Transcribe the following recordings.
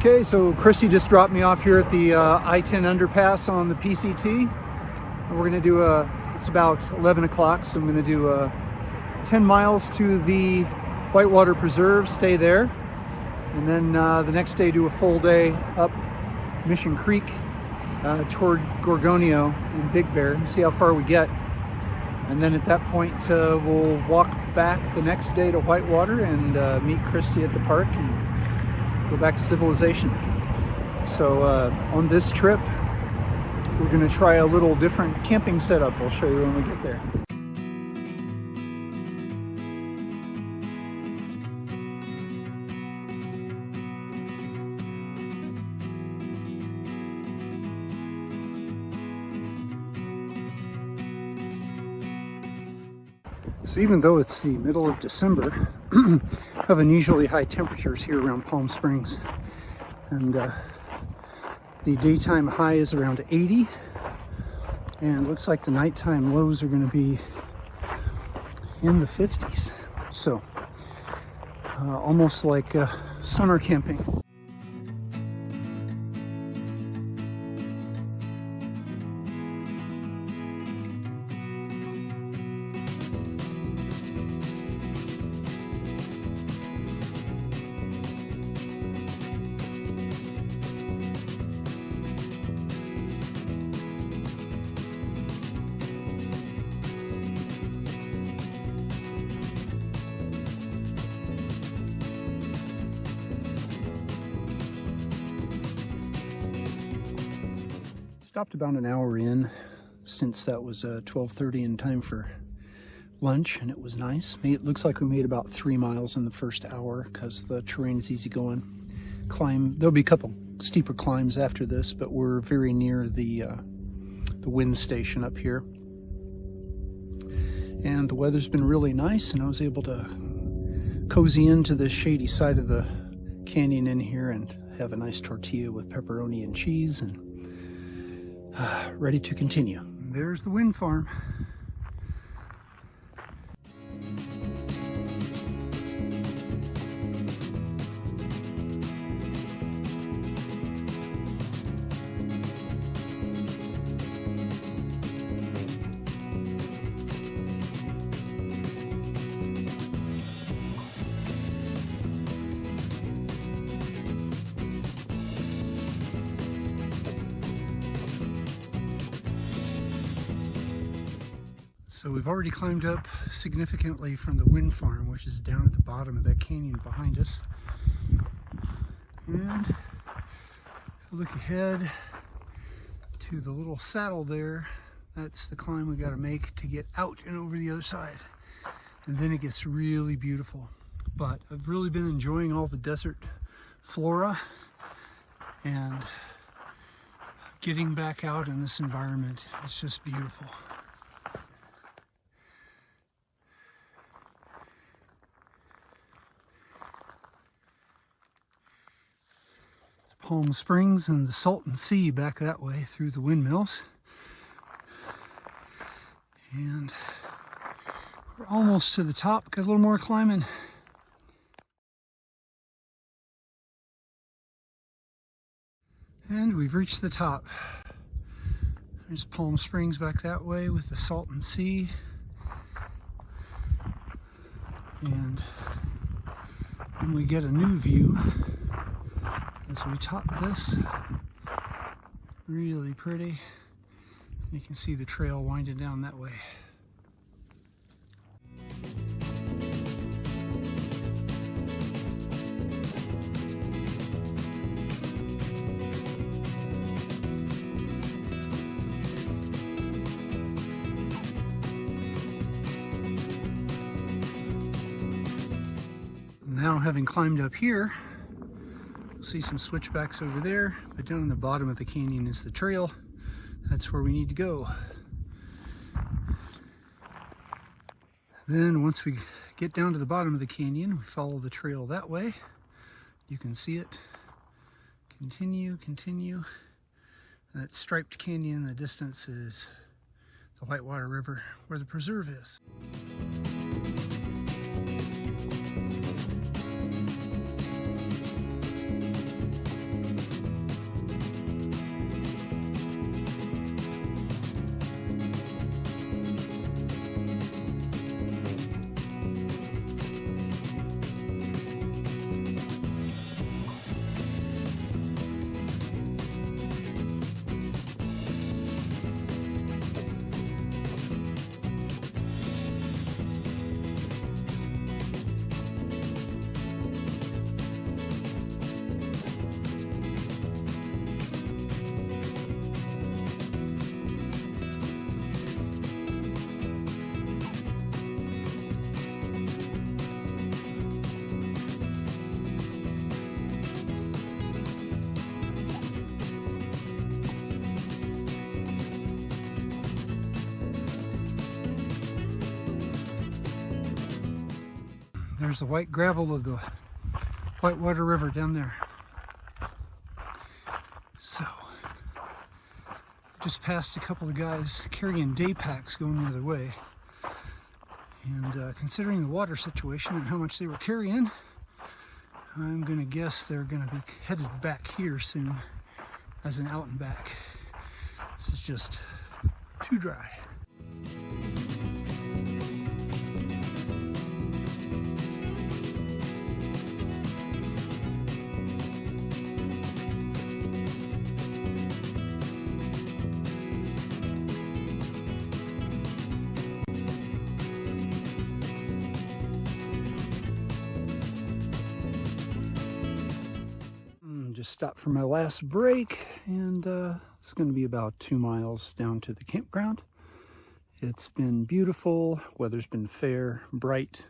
Okay, so Christy just dropped me off here at the I-10 underpass on the PCT. We're gonna do it's about 11 o'clock, so I'm gonna do 10 miles to the Whitewater Preserve, stay there. And then the next day do a full day up Mission Creek toward Gorgonio and Big Bear, see how far we get. And then at that point, we'll walk back the next day to Whitewater and meet Christy at the park and go back to civilization. So on this trip, we're gonna try a little different camping setup. I'll show you when we get there. So even though it's the middle of December, have unusually high temperatures here around Palm Springs. And the daytime high is around 80. And it looks like the nighttime lows are going to be in the 50s. So almost like summer camping. Stopped about an hour in, since that was 12:30 and time for lunch, and it was nice. It looks like we made about 3 miles in the first hour because the terrain is easy going. There'll be a couple steeper climbs after this, but we're very near the wind station up here. And the weather's been really nice, and I was able to cozy into the shady side of the canyon in here and have a nice tortilla with pepperoni and cheese, and ready to continue. There's the wind farm. So we've already climbed up significantly from the wind farm, which is down at the bottom of that canyon behind us. And if we look ahead to the little saddle there, that's the climb we got to make to get out and over the other side. And then it gets really beautiful. But I've really been enjoying all the desert flora and getting back out in this environment. It's just beautiful. Palm Springs and the Salton Sea back that way through the windmills. And we're almost to the top, got a little more climbing. And we've reached the top. There's Palm Springs back that way with the Salton Sea. And then we get a new view as we top this. Really pretty. And you can see the trail winding down that way. Now, having climbed up here, see some switchbacks over there, but down in the bottom of the canyon is the trail. That's where we need to go. Then once we get down to the bottom of the canyon, we follow the trail that way. You can see it. Continue. That striped canyon in the distance is the Whitewater River, where the preserve is. There's the white gravel of the Whitewater River down there. So, just passed a couple of guys carrying day packs going the other way. And considering the water situation and how much they were carrying, I'm going to guess they're going to be headed back here soon as an out and back. This is just too dry. Just stopped for my last break, and it's going to be about 2 miles down to the campground. It's been beautiful, weather's been fair, bright,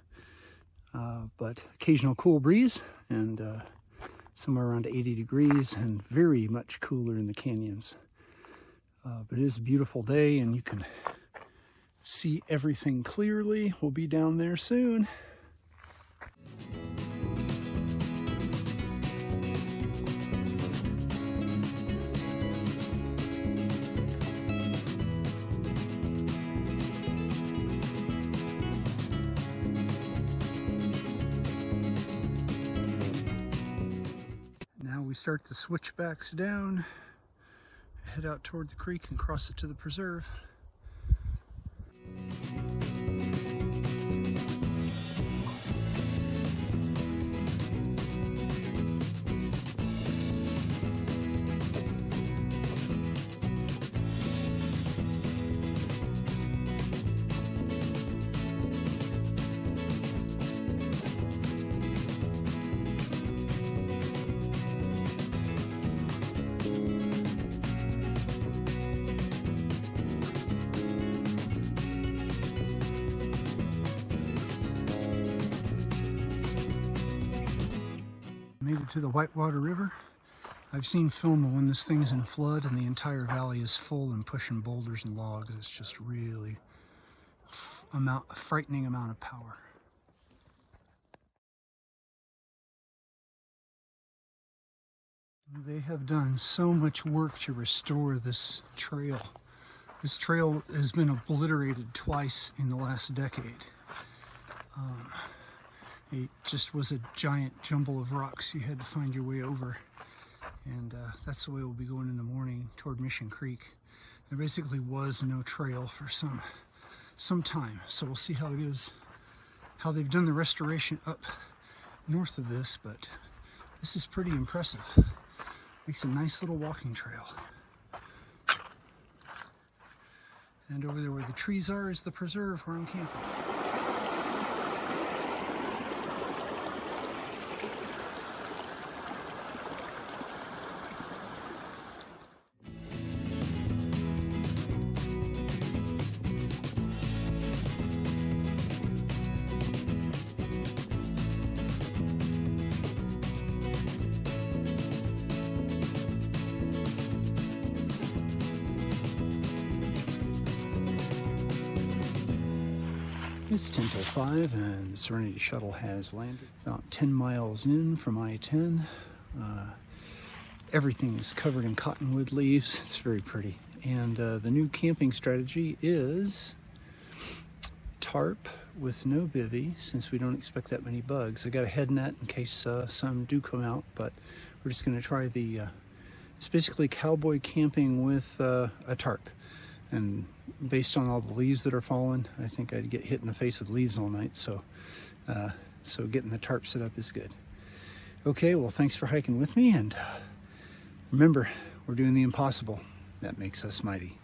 but occasional cool breeze, and somewhere around 80 degrees, and very much cooler in the canyons. But it is a beautiful day, and you can see everything clearly. We'll be down there soon. We start the switchbacks down, head out toward the creek and cross it to the preserve. Made it to the Whitewater River. I've seen film of when this thing's in flood and the entire valley is full and pushing boulders and logs. It's just really a frightening amount of power. They have done so much work to restore this trail. This trail has been obliterated twice in the last decade. It just was a giant jumble of rocks you had to find your way over. And that's the way we'll be going in the morning toward Mission Creek. There basically was no trail for some time, so we'll see how it is, how they've done the restoration up north of this, but this is pretty impressive. Makes a nice little walking trail. And over there where the trees are is the preserve where I'm camping. It's 10:05 and the Serenity Shuttle has landed. About 10 miles in from I-10. Everything is covered in cottonwood leaves. It's very pretty. And the new camping strategy is tarp with no bivvy, since we don't expect that many bugs. I got a head net in case some do come out, but we're just going to try the, it's basically cowboy camping with a tarp. And based on all the leaves that are falling, I think I'd get hit in the face with leaves all night, so getting the tarp set up is good. Okay, well, thanks for hiking with me, and remember, we're doing the impossible. That makes us mighty.